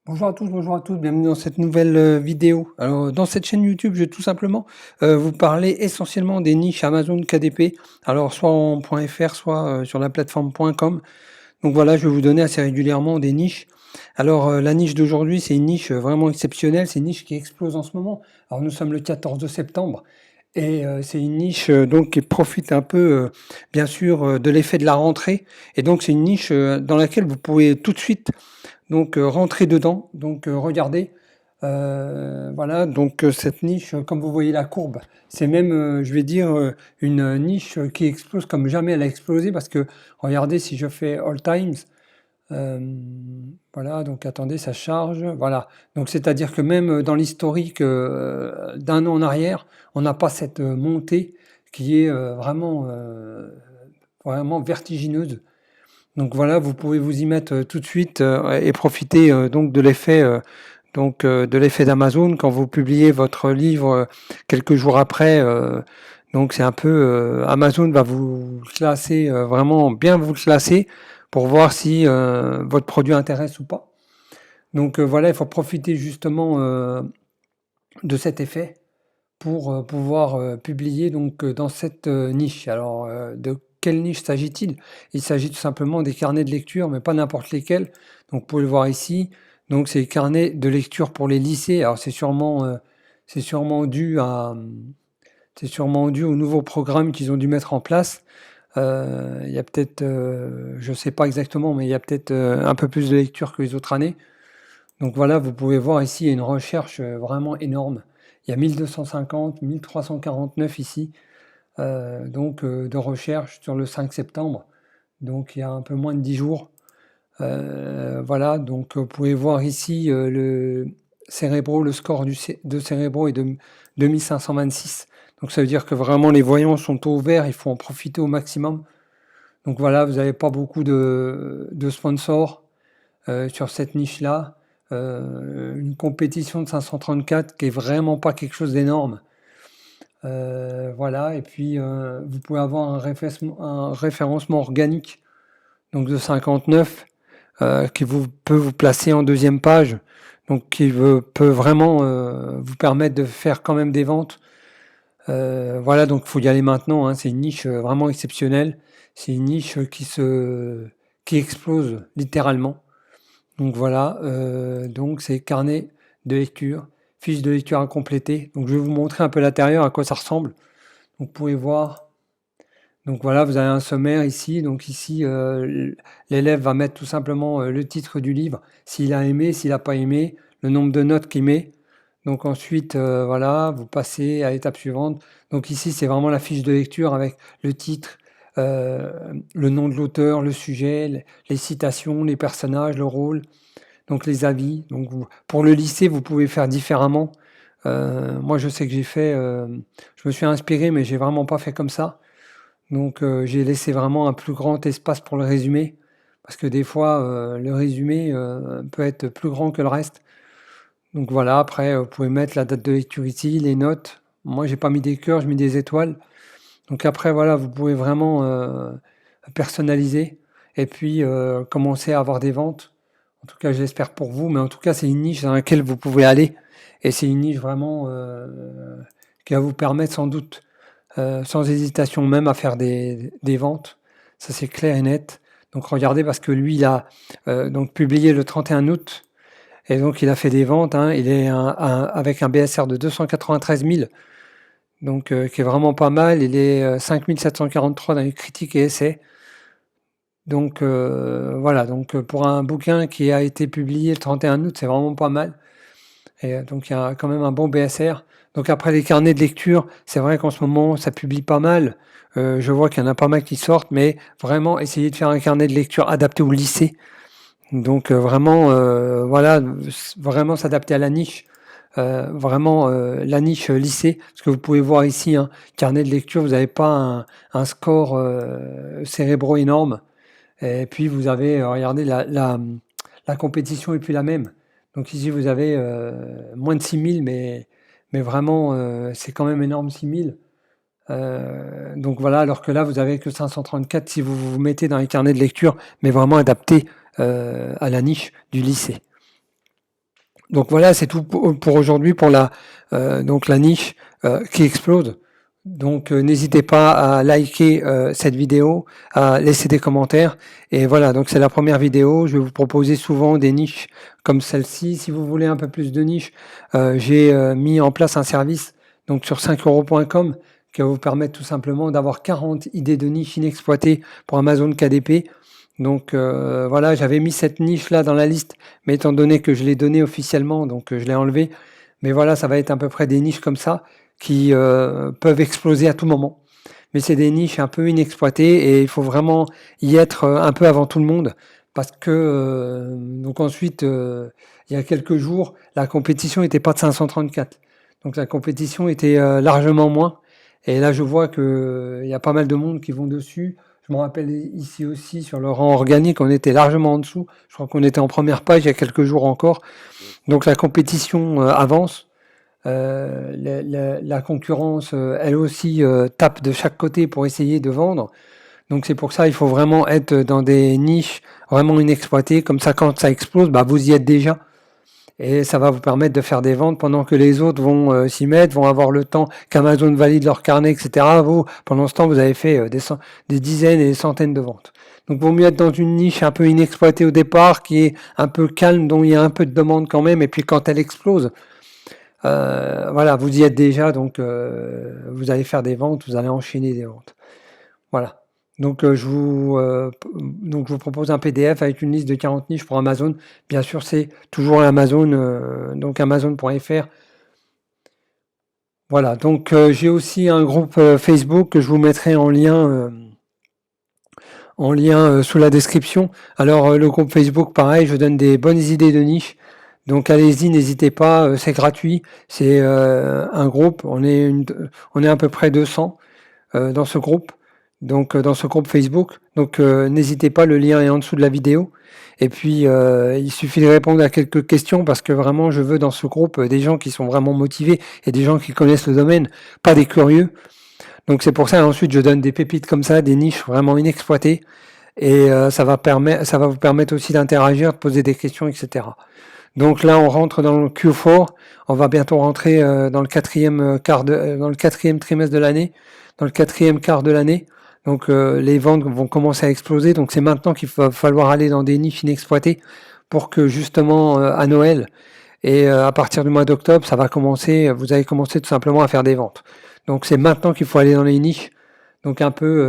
Bonjour à tous, bienvenue dans cette nouvelle vidéo. Alors, dans cette chaîne YouTube, je vais tout simplement vous parler essentiellement des niches Amazon KDP, alors soit en .fr, soit sur la plateforme .com. Donc voilà, je vais vous donner assez régulièrement des niches. Alors, la niche d'aujourd'hui, c'est une niche vraiment exceptionnelle, c'est une niche qui explose en ce moment. Alors, nous sommes le 14 septembre et c'est une niche donc qui profite un peu, bien sûr, de l'effet de la rentrée. Et donc, c'est une niche dans laquelle vous pouvez tout de suite donc rentrer dedans. Donc regardez, voilà, donc cette niche, comme vous voyez la courbe, c'est même, je vais dire, une niche qui explose comme jamais elle a explosé parce que regardez si je fais all times, euh, voilà, donc attendez, ça charge, voilà. Donc c'est-à-dire que même dans l'historique d'un an en arrière, on n'a pas cette montée qui est vraiment vertigineuse. Donc voilà, vous pouvez vous y mettre tout de suite et profiter donc de l'effet d'Amazon quand vous publiez votre livre quelques jours après. Donc c'est un peu Amazon va vous classer vraiment bien vous classer pour voir si votre produit intéresse ou pas. Donc voilà, il faut profiter justement de cet effet pour pouvoir publier donc dans cette niche. Alors, de quelle niche s'agit-il? Il s'agit tout simplement des carnets de lecture, mais pas n'importe lesquels. Donc, vous pouvez le voir ici. Donc, c'est les carnets de lecture pour les lycées. Alors, c'est sûrement dû c'est sûrement dû au nouveau programme qu'ils ont dû mettre en place. Il y a peut-être, je ne sais pas exactement, mais il y a peut-être un peu plus de lecture que les autres années. Donc voilà, vous pouvez voir ici, il y a une recherche vraiment énorme. Il y a 1250, 1349 ici, de recherche sur le 5 septembre. Donc il y a un peu moins de 10 jours. Voilà, donc vous pouvez voir ici le score de Cérébro est de 2526. Donc ça veut dire que vraiment les voyants sont au vert, il faut en profiter au maximum. Donc voilà, vous n'avez pas beaucoup de sponsors sur cette niche-là. Une compétition de 534 qui est vraiment pas quelque chose d'énorme. Voilà, et puis vous pouvez avoir un référencement organique donc de 59 peut vous placer en deuxième page, donc peut vraiment vous permettre de faire quand même des ventes. Voilà, donc il faut y aller maintenant, hein, c'est une niche vraiment exceptionnelle, c'est une niche qui explose littéralement. Donc voilà, donc c'est carnet de lecture, fiche de lecture à compléter. Donc je vais vous montrer un peu l'intérieur, à quoi ça ressemble. Donc vous pouvez voir. Donc voilà, vous avez un sommaire ici. Donc ici, l'élève va mettre tout simplement le titre du livre, s'il a aimé, s'il n'a pas aimé, le nombre de notes qu'il met. Donc ensuite, voilà, vous passez à l'étape suivante. Donc ici, c'est vraiment la fiche de lecture avec le titre, le nom de l'auteur, le sujet, les citations, les personnages, le rôle, donc les avis. Donc pour le lycée, vous pouvez faire différemment. Moi, je sais que je me suis inspiré, mais j'ai vraiment pas fait comme ça. Donc j'ai laissé vraiment un plus grand espace pour le résumé, parce que des fois, le résumé peut être plus grand que le reste. Donc voilà, après, vous pouvez mettre la date de lecture ici, les notes. Moi, j'ai pas mis des cœurs, j'ai mis des étoiles. Donc après, voilà, vous pouvez vraiment personnaliser et puis commencer à avoir des ventes. En tout cas, j'espère pour vous, mais en tout cas, c'est une niche dans laquelle vous pouvez aller. Et c'est une niche vraiment qui va vous permettre sans doute, sans hésitation même, à faire des ventes. Ça, c'est clair et net. Donc regardez, parce que lui, il a donc publié le 31 août, et donc il a fait des ventes. Hein. Il est avec un BSR de 293 000, donc qui est vraiment pas mal. Il est 5 743 dans les critiques et essais. Donc voilà, donc pour un bouquin qui a été publié le 31 août, c'est vraiment pas mal. Et donc il y a quand même un bon BSR. Donc après les carnets de lecture, c'est vrai qu'en ce moment ça publie pas mal. Je vois qu'il y en a pas mal qui sortent, mais vraiment essayez de faire un carnet de lecture adapté au lycée. Donc vraiment, voilà, vraiment s'adapter à la niche. Vraiment la niche lycée, parce que vous pouvez voir ici, hein, carnet de lecture, vous n'avez pas un score cérébro énorme. Et puis vous avez, regardez, la compétition est plus la même. Donc ici vous avez moins de 6000, mais vraiment c'est quand même énorme 6000. Donc voilà, alors que là vous avez que 534 si vous vous mettez dans les carnets de lecture, mais vraiment adapté à la niche du lycée. Donc voilà, c'est tout pour aujourd'hui pour donc la niche qui explose. Donc n'hésitez pas à liker cette vidéo, à laisser des commentaires. Et voilà, donc c'est la première vidéo. Je vais vous proposer souvent des niches comme celle-ci. Si vous voulez un peu plus de niches, j'ai mis en place un service donc sur 5euros.com qui va vous permettre tout simplement d'avoir 40 idées de niches inexploitées pour Amazon KDP. Donc voilà, j'avais mis cette niche-là dans la liste, mais étant donné que je l'ai donnée officiellement, donc je l'ai enlevée. Mais voilà, ça va être à peu près des niches comme ça qui peuvent exploser à tout moment. Mais c'est des niches un peu inexploitées et il faut vraiment y être un peu avant tout le monde parce que donc ensuite, il y a quelques jours, la compétition n'était pas de 534. Donc la compétition était largement moins. Et là, je vois qu'il y a pas mal de monde qui vont dessus. Je me rappelle ici aussi sur le rang organique, on était largement en dessous. Je crois qu'on était en première page il y a quelques jours encore. Donc la compétition avance. La concurrence, elle aussi, tape de chaque côté pour essayer de vendre. Donc c'est pour ça il faut vraiment être dans des niches vraiment inexploitées. Comme ça, quand ça explose, bah, vous y êtes déjà. Et ça va vous permettre de faire des ventes pendant que les autres vont s'y mettre, vont avoir le temps qu'Amazon valide leur carnet, etc. Vous, pendant ce temps, vous avez fait des dizaines et des centaines de ventes. Donc, il vaut mieux être dans une niche un peu inexploitée au départ, qui est un peu calme, dont il y a un peu de demande quand même. Et puis, quand elle explose, voilà, vous y êtes déjà. Donc, vous allez faire des ventes, vous allez enchaîner des ventes. Voilà. Donc je vous propose un PDF avec une liste de 40 niches pour Amazon. Bien sûr, c'est toujours Amazon, donc Amazon.fr. Voilà, donc j'ai aussi un groupe Facebook que je vous mettrai en lien sous la description. Alors le groupe Facebook, pareil, je donne des bonnes idées de niches. Donc allez-y, n'hésitez pas, c'est gratuit. C'est un groupe, on est à peu près 200 dans ce groupe. Donc dans ce groupe Facebook. Donc n'hésitez pas, le lien est en dessous de la vidéo. Et puis il suffit de répondre à quelques questions parce que vraiment je veux dans ce groupe des gens qui sont vraiment motivés et des gens qui connaissent le domaine, pas des curieux. Donc c'est pour ça ensuite je donne des pépites comme ça, des niches vraiment inexploitées. Et ça va vous permettre aussi d'interagir, de poser des questions, etc. Donc là on rentre dans le Q4, on va bientôt rentrer dans le quatrième trimestre de l'année, dans le quatrième quart de l'année. Donc les ventes vont commencer à exploser. Donc c'est maintenant qu'il va falloir aller dans des niches inexploitées pour que justement à Noël et à partir du mois d'octobre, ça va commencer. Vous allez commencer tout simplement à faire des ventes. Donc c'est maintenant qu'il faut aller dans les niches. Donc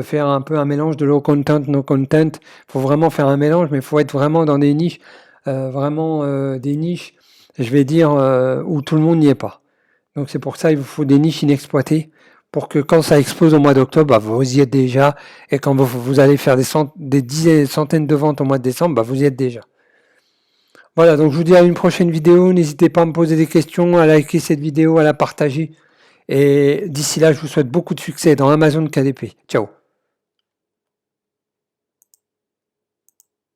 faire un peu un mélange de low content, no content. Il faut vraiment faire un mélange, mais il faut être vraiment dans des niches, des niches, je vais dire, où tout le monde n'y est pas. Donc c'est pour ça qu'il vous faut des niches inexploitées pour que quand ça explose au mois d'octobre, bah, vous y êtes déjà. Et quand vous allez faire des dizaines, des centaines de ventes au mois de décembre, bah, vous y êtes déjà. Voilà, donc je vous dis à une prochaine vidéo. N'hésitez pas à me poser des questions, à liker cette vidéo, à la partager. Et d'ici là, je vous souhaite beaucoup de succès dans Amazon KDP. Ciao.